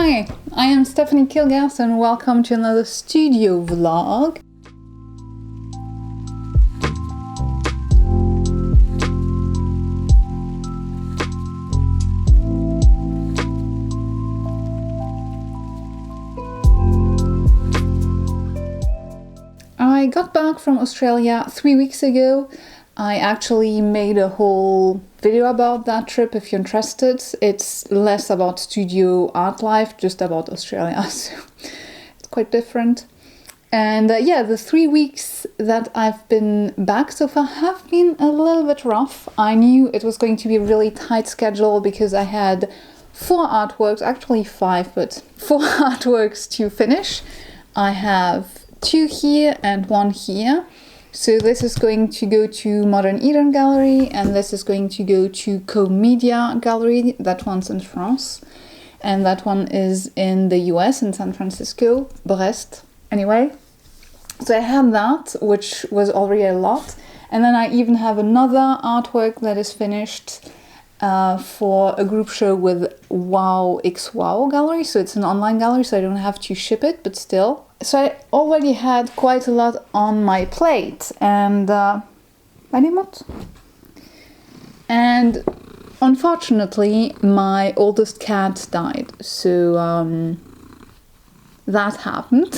Hi, I am Stephanie Kilgast and welcome to another studio vlog. I got back from Australia 3 weeks ago. I actually made a whole video about that trip if you're interested. It's less about studio art life, just about Australia, so it's quite different. And yeah, the 3 weeks that I've been back so far have been a little bit rough. I knew it was going to be a really tight schedule because I had 4 artworks, actually 5, but 4 artworks to finish. I have 2 here and 1 here. So this is going to go to Modern Eden Gallery and this is going to go to Co-Media Gallery. That one's in France and that one is in the US in San Francisco, Brest. Anyway, so I had that, which was already a lot. And then I even have another artwork that is finished for a group show with Wow X Wow Gallery. So it's an online gallery, so I don't have to ship it, but still. So I already had quite a lot on my plate, and and unfortunately my oldest cat died, so that happened.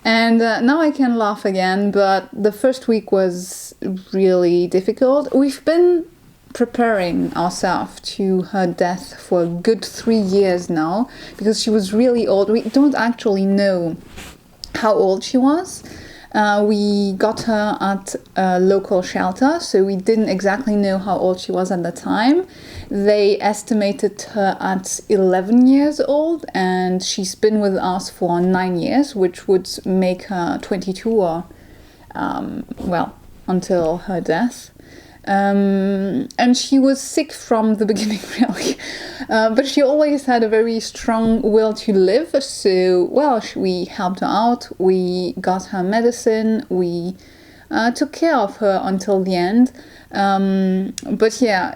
And now I can laugh again, but the first week was really difficult. We've been preparing ourselves to her death for a good 3 years now, because she was really old. We don't actually know how old she was. We got her at a local shelter, so we didn't exactly know how old she was at the time. They estimated her at 11 years old, and she's been with us for 9 years, which would make her 22 or, well, until her death. And she was sick from the beginning, really, but she always had a very strong will to live, so, well, we helped her out, we got her medicine, we took care of her until the end, but yeah,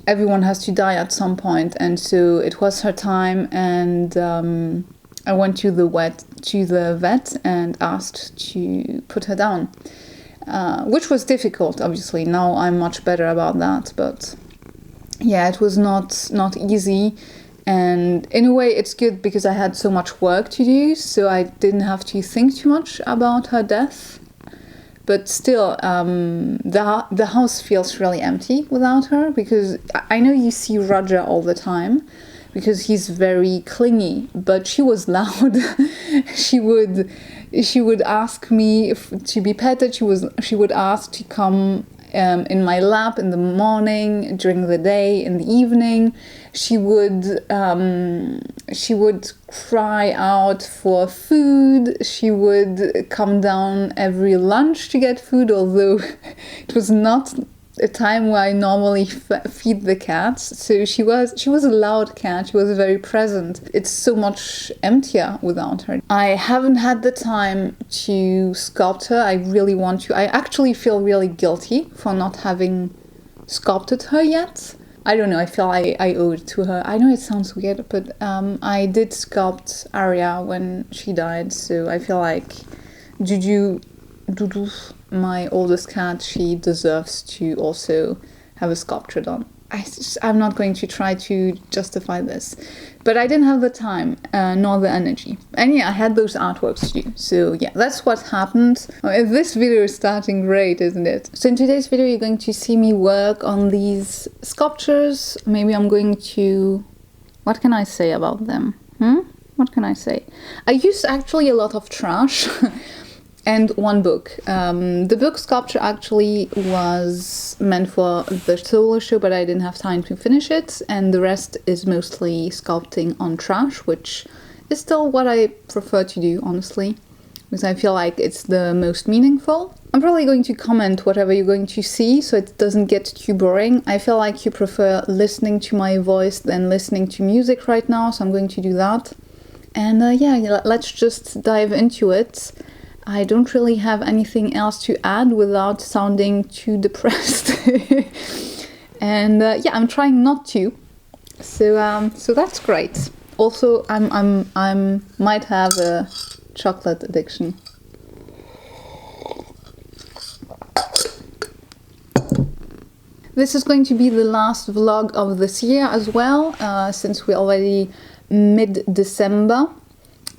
everyone has to die at some point, and so it was her time, and I went to the vet and asked to put her down. Which was difficult, obviously. Now I'm much better about that, but yeah, it was not easy, and in a way it's good because I had so much work to do, so I didn't have to think too much about her death. But still, the house feels really empty without her, because I know you see Roger all the time, because he's very clingy, but she was loud. She would ask me to be petted. She would ask to come in my lap in the morning, during the day, in the evening. She would cry out for food. She would come down every lunch to get food, although it was not a time where I normally feed the cats. So she was a loud cat. She was very present. It's so much emptier without her. I haven't had the time to sculpt her. I really want to. I actually feel really guilty for not having sculpted her yet. I don't know, I feel I owe it to her. I know it sounds weird, but I did sculpt Aria when she died, so I feel like Dudu, my oldest cat, she deserves to also have a sculpture done. I'm not going to try to justify this, but I didn't have the time nor the energy. And yeah, I had those artworks to do. So yeah, that's what happened. This video is starting great, isn't it? So in today's video, you're going to see me work on these sculptures. Maybe I'm going to... What can I say about them? What can I say? I used actually a lot of trash. And 1 book. The book Sculpture actually was meant for the solo show, but I didn't have time to finish it. And the rest is mostly sculpting on trash, which is still what I prefer to do, honestly, because I feel like it's the most meaningful. I'm probably going to comment whatever you're going to see, so it doesn't get too boring. I feel like you prefer listening to my voice than listening to music right now, so I'm going to do that. And yeah, let's just dive into it. I don't really have anything else to add without sounding too depressed. And yeah, I'm trying not to. So that's great. Also, I'm might have a chocolate addiction. This is going to be the last vlog of this year as well, since we're already mid-December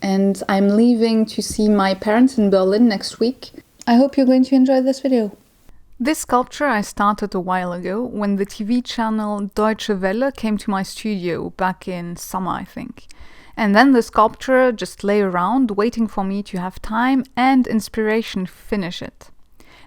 and I'm leaving to see my parents in Berlin next week. I hope you're going to enjoy this video. This sculpture I started a while ago when the TV channel Deutsche Welle came to my studio back in summer, I think. And then the sculpture just lay around waiting for me to have time and inspiration to finish it.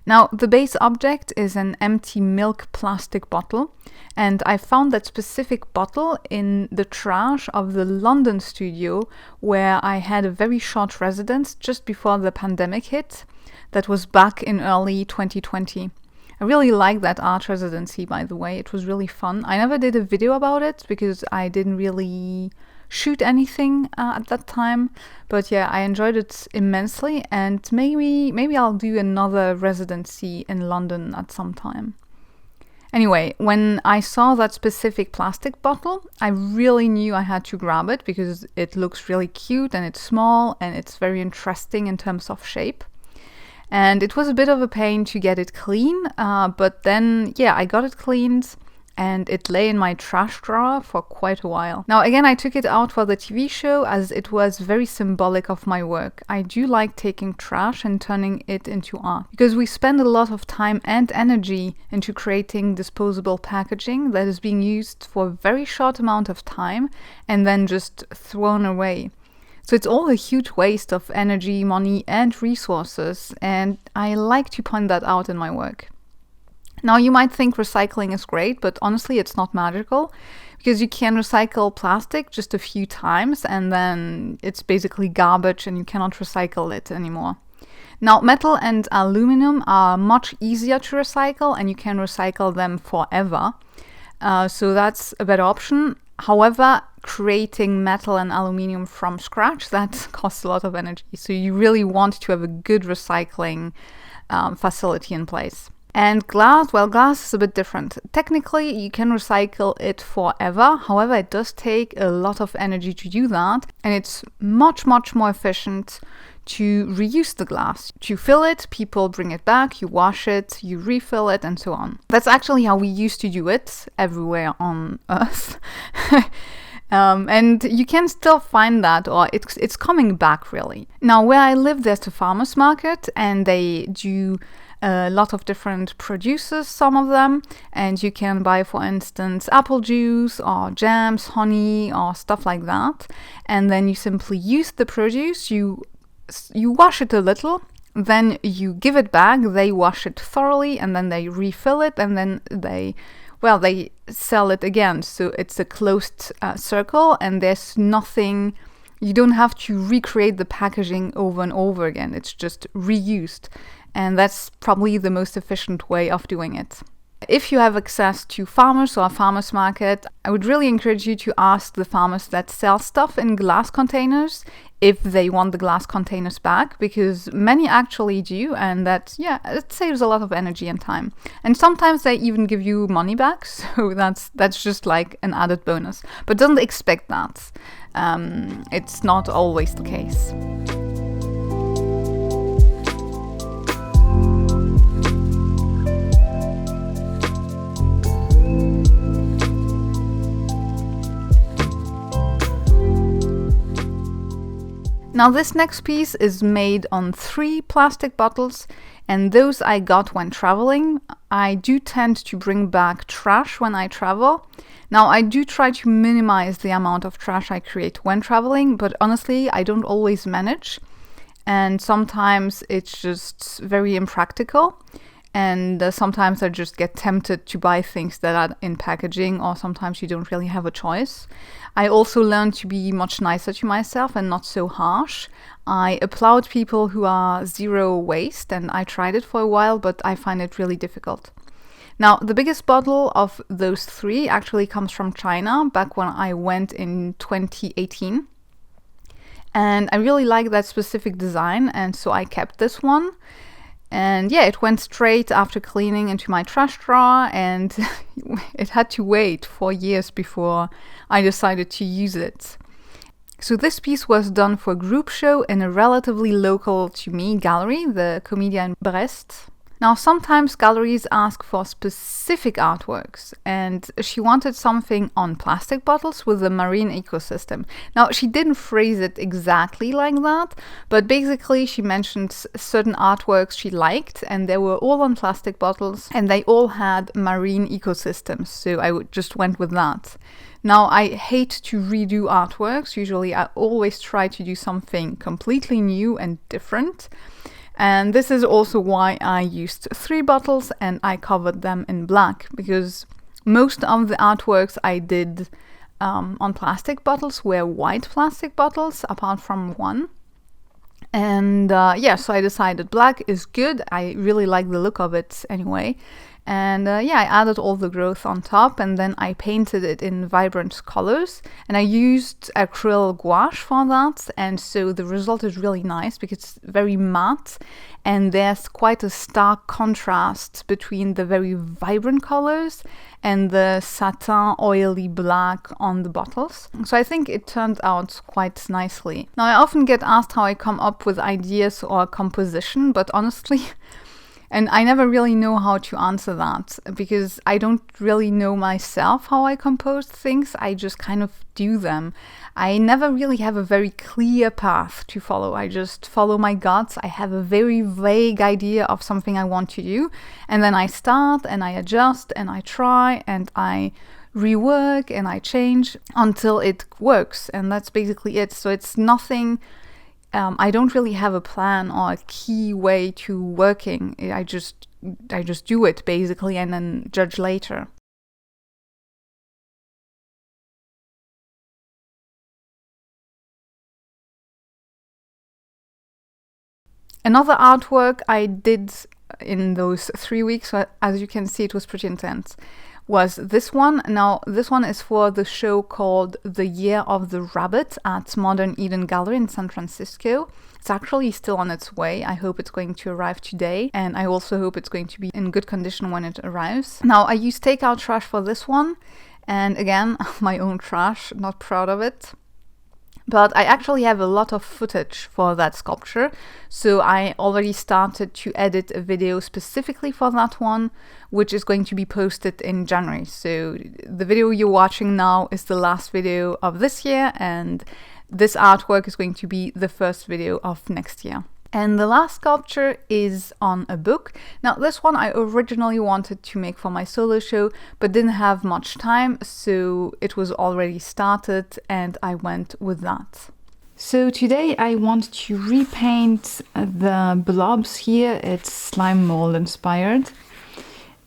Now, the base object is an empty milk plastic bottle, and I found that specific bottle in the trash of the London studio where I had a very short residence just before the pandemic hit. That was back in early 2020. I really liked that art residency, by the way. It was really fun. I never did a video about it because I didn't really shoot anything at that time, but yeah, I enjoyed it immensely, and maybe I'll do another residency in London at some time. Anyway, when I saw that specific plastic bottle, I really knew I had to grab it because it looks really cute and it's small and it's very interesting in terms of shape. And it was a bit of a pain to get it clean, but then yeah, I got it cleaned and it lay in my trash drawer for quite a while. Now again, I took it out for the TV show as it was very symbolic of my work. I do like taking trash and turning it into art because we spend a lot of time and energy into creating disposable packaging that is being used for a very short amount of time and then just thrown away. So it's all a huge waste of energy, money and resources, and I like to point that out in my work. Now you might think recycling is great, but honestly it's not magical because you can recycle plastic just a few times and then it's basically garbage and you cannot recycle it anymore. Now metal and aluminum are much easier to recycle and you can recycle them forever. So that's a better option. However, creating metal and aluminum from scratch, that costs a lot of energy. So you really want to have a good recycling facility in place. And glass, well, glass is a bit different. Technically, you can recycle it forever. However, it does take a lot of energy to do that. And it's much more efficient to reuse the glass. To fill it, people bring it back, you wash it, you refill it, and so on. That's actually how we used to do it everywhere on Earth. And you can still find that, or it's coming back really. Now, where I live, there's a farmer's market, and they do a lot of different producers, some of them, and you can buy, for instance, apple juice or jams, honey, or stuff like that. And then you simply use the produce, you wash it a little, then you give it back, they wash it thoroughly, and then they refill it, and then they sell it again. So it's a closed circle, and there's nothing, you don't have to recreate the packaging over and over again. It's just reused. And that's probably the most efficient way of doing it. If you have access to farmers or a farmer's market, I would really encourage you to ask the farmers that sell stuff in glass containers if they want the glass containers back, because many actually do, and that, yeah, it saves a lot of energy and time. And sometimes they even give you money back, so that's just like an added bonus. But don't expect that. It's not always the case. Now this next piece is made on 3 plastic bottles, and those I got when traveling. I do tend to bring back trash when I travel. Now I do try to minimize the amount of trash I create when traveling, but honestly I don't always manage, and sometimes it's just very impractical. And sometimes I just get tempted to buy things that are in packaging, or sometimes you don't really have a choice. I also learned to be much nicer to myself and not so harsh. I applaud people who are zero waste, and I tried it for a while, but I find it really difficult. Now, the biggest bottle of those 3 actually comes from China, back when I went in 2018. And I really like that specific design, and so I kept this one. And yeah, it went straight after cleaning into my trash drawer, and it had to wait 4 years before I decided to use it. So this piece was done for a group show in a relatively local to me gallery, the Comédia in Brest. Now, sometimes galleries ask for specific artworks, and she wanted something on plastic bottles with a marine ecosystem. Now, she didn't phrase it exactly like that, but basically she mentioned certain artworks she liked, and they were all on plastic bottles, and they all had marine ecosystems, so I just went with that. Now, I hate to redo artworks. Usually I always try to do something completely new and different. And this is also why I used 3 bottles and I covered them in black, because most of the artworks I did on plastic bottles were white plastic bottles, apart from one. And so I decided black is good. I really like the look of it anyway. And I added all the growth on top, and then I painted it in vibrant colors, and I used acryl gouache for that, and so the result is really nice because it's very matte, and there's quite a stark contrast between the very vibrant colors and the satin oily black on the bottles. So I think it turned out quite nicely. Now, I often get asked how I come up with ideas or composition, but honestly, and I never really know how to answer that, because I don't really know myself how I compose things. I just kind of do them. I never really have a very clear path to follow. I just follow my guts. I have a very vague idea of something I want to do, and then I start and I adjust and I try and I rework and I change until it works, and that's basically it. So it's nothing. I don't really have a plan or a key way to working. I just do it basically and then judge later. Another artwork I did in those 3 weeks, so as you can see, it was pretty intense, was this one. Now, this one is for the show called The Year of the Rabbit at Modern Eden Gallery in San Francisco. It's actually still on its way. I hope it's going to arrive today, and I also hope it's going to be in good condition when it arrives. Now, I used takeout trash for this one, and again, my own trash, not proud of it. But I actually have a lot of footage for that sculpture, so I already started to edit a video specifically for that one, which is going to be posted in January. So the video you're watching now is the last video of this year, and this artwork is going to be the first video of next year. And the last sculpture is on a book. Now, this one I originally wanted to make for my solo show, but didn't have much time, so it was already started and I went with that. So today I want to repaint the blobs here. It's slime mold inspired.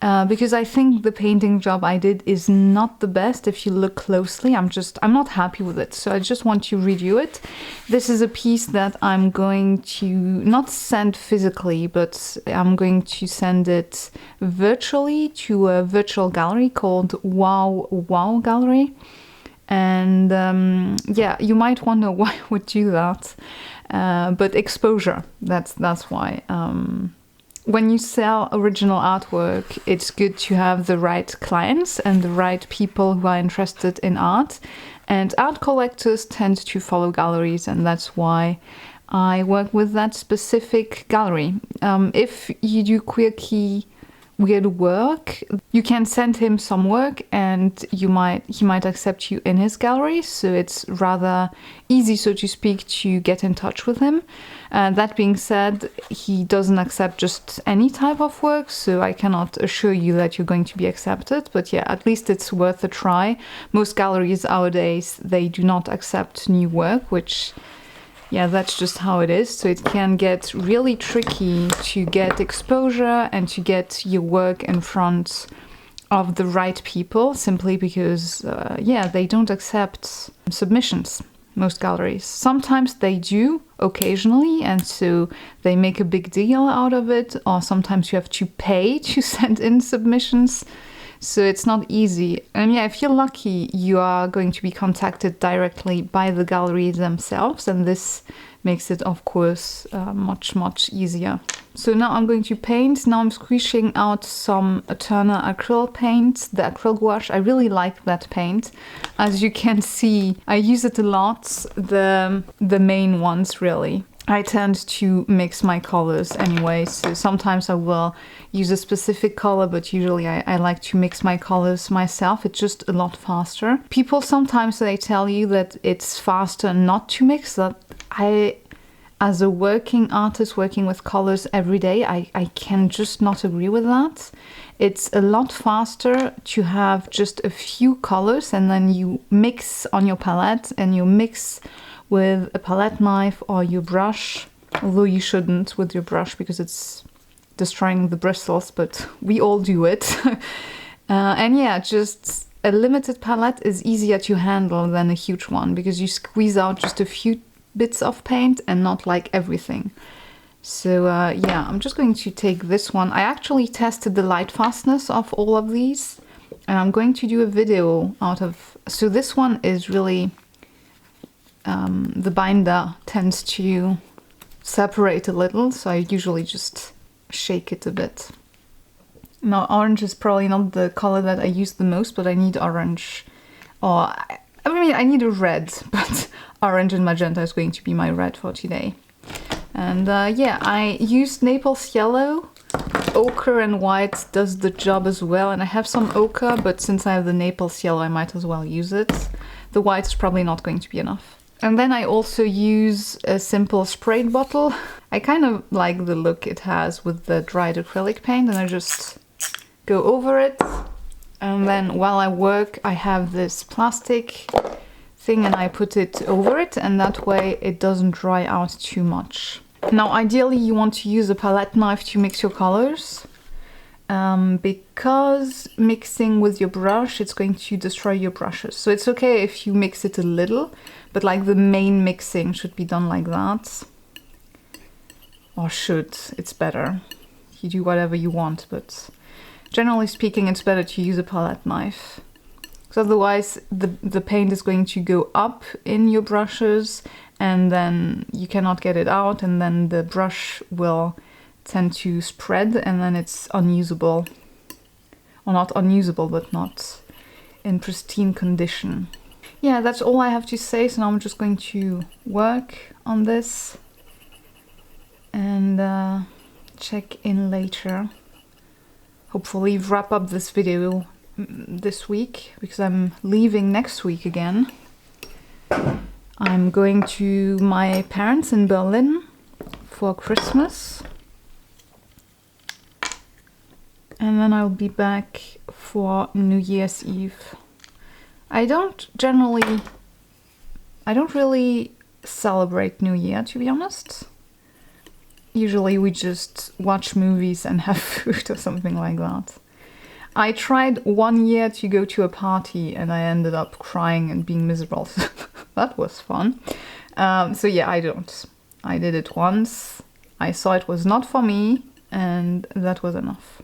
Because I think the painting job I did is not the best. If you look closely, I'm not happy with it. So I just want to redo it. This is a piece that I'm going to not send physically, but I'm going to send it virtually to a virtual gallery called Wow Gallery. And you might wonder why I would do that. But exposure, that's why. When you sell original artwork, it's good to have the right clients and the right people who are interested in art. And art collectors tend to follow galleries, and that's why I work with that specific gallery. If you do quirky, weird work, you can send him some work and he might accept you in his gallery, so it's rather easy, so to speak, to get in touch with him. That being said, he doesn't accept just any type of work, so I cannot assure you that you're going to be accepted, but yeah, at least it's worth a try. Most galleries nowadays, they do not accept new work, which, yeah, that's just how it is. So it can get really tricky to get exposure and to get your work in front of the right people, simply because, they don't accept submissions, most galleries. Sometimes they do, occasionally, and so they make a big deal out of it, or sometimes you have to pay to send in submissions. So it's not easy. And yeah, if you're lucky, you are going to be contacted directly by the gallery themselves, and this makes it, of course, much easier. So now I'm going to paint. Now I'm squishing out some Turner acryl paint, the acryl gouache. I really like that paint. As you can see, I use it a lot, the main ones really. I tend to mix my colors anyway, so sometimes I will use a specific color, but usually I like to mix my colors myself. It's just a lot faster. People sometimes they tell you that it's faster not to mix. That as a working artist working with colors every day, I can just not agree with that. It's a lot faster to have just a few colors and then you mix on your palette, and you mix with a palette knife or your brush, although you shouldn't with your brush because it's destroying the bristles, but we all do it. And yeah, just a limited palette is easier to handle than a huge one because you squeeze out just a few bits of paint and not like everything. So yeah, I'm just going to take this one. I actually tested the light fastness of all of these, and I'm going to do a video out of... So this one is really... the binder tends to separate a little, so I usually just shake it a bit. Now, orange is probably not the color that I use the most, but I need orange. Or, I mean, I need a red, but orange and magenta is going to be my red for today. And yeah, I used Naples yellow. Ochre and white does the job as well, and I have some ochre, but since I have the Naples yellow, I might as well use it. The white is probably not going to be enough. And then I also use a simple sprayed bottle. I kind of like the look it has with the dried acrylic paint, and I just go over it. And then while I work, I have this plastic thing and I put it over it, and that way it doesn't dry out too much. Now, ideally you want to use a palette knife to mix your colors. Because mixing with your brush, it's going to destroy your brushes. So it's okay if you mix it a little, but like the main mixing should be done like that. Or should, it's better. You do whatever you want, but generally speaking, it's better to use a palette knife. Because otherwise the paint is going to go up in your brushes and then you cannot get it out, and then the brush will tend to spread and then it's unusable. Or not unusable, but not in pristine condition. Yeah, that's all I have to say, so now I'm just going to work on this and check in later. Hopefully wrap up this video this week, because I'm leaving next week again. I'm going to my parents in Berlin for Christmas. And then I'll be back for New Year's Eve. I don't really celebrate New Year, to be honest. Usually we just watch movies and have food or something like that. I tried one year to go to a party and I ended up crying and being miserable. That was fun. So yeah, I don't. I did it once. I saw it was not for me, and that was enough.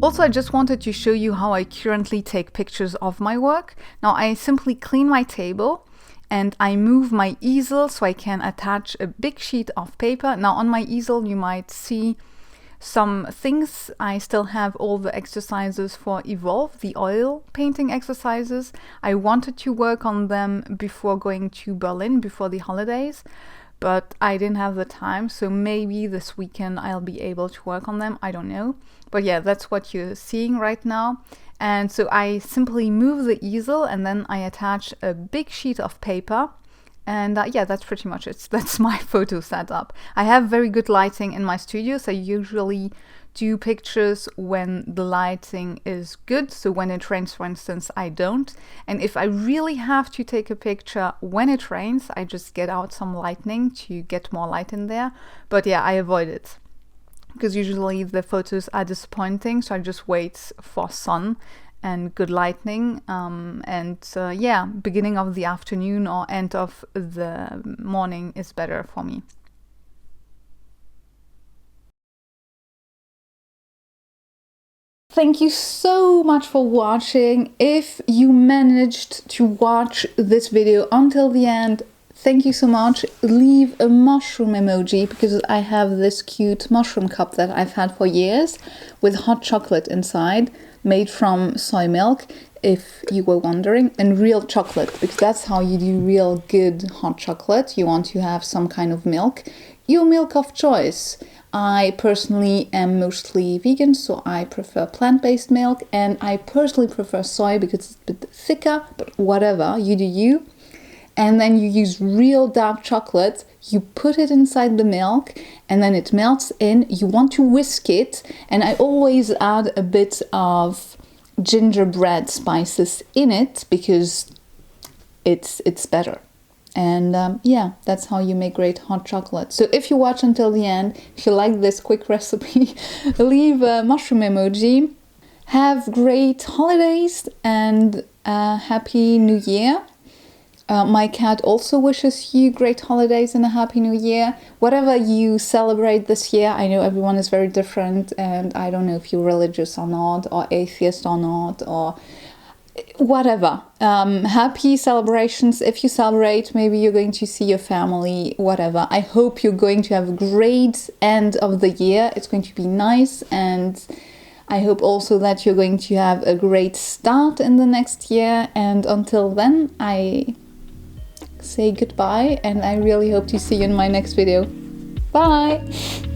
Also, I just wanted to show you how I currently take pictures of my work. Now, I simply clean my table and I move my easel so I can attach a big sheet of paper. Now, on my easel, you might see some things. I still have all the exercises for Evolve, the oil painting exercises. I wanted to work on them before going to Berlin, before the holidays. but I didn't have the time, so maybe this weekend I'll be able to work on them, I don't know. But yeah, that's what you're seeing right now. And so I simply move the easel and then I attach a big sheet of paper. And yeah, that's pretty much it. That's my photo setup. I have very good lighting in my studio, so I usually do pictures when the lighting is good. So when it rains, for instance, I don't. And if I really have to take a picture when it rains, I just get out some lighting to get more light in there. But yeah, I avoid it, because usually the photos are disappointing, so I just wait for sun and good lighting, yeah, beginning of the afternoon or end of the morning is better for me. Thank you so much for watching. If you managed to watch this video until the end, thank you so much. Leave a mushroom emoji, because I have this cute mushroom cup that I've had for years with hot chocolate inside, made from soy milk, if you were wondering, and real chocolate, because that's how you do real good hot chocolate. You want to have some kind of milk, your milk of choice. I personally am mostly vegan, so I prefer plant-based milk, and I personally prefer soy because it's a bit thicker, but whatever, you do you. And then you use real dark chocolate, you put it inside the milk, and then it melts in. You want to whisk it, and I always add a bit of gingerbread spices in it because it's better. And yeah, that's how you make great hot chocolate. So if you watch until the end, if you like this quick recipe, leave a mushroom emoji. Have great holidays and Happy New Year. My cat also wishes you great holidays and a Happy New Year. Whatever you celebrate this year, I know everyone is very different, and I don't know if you're religious or not, or atheist or not, or whatever. Happy celebrations. If you celebrate, maybe you're going to see your family, whatever. I hope you're going to have a great end of the year. It's going to be nice, and I hope also that you're going to have a great start in the next year. And until then, I say goodbye, and I really hope to see you in my next video. Bye!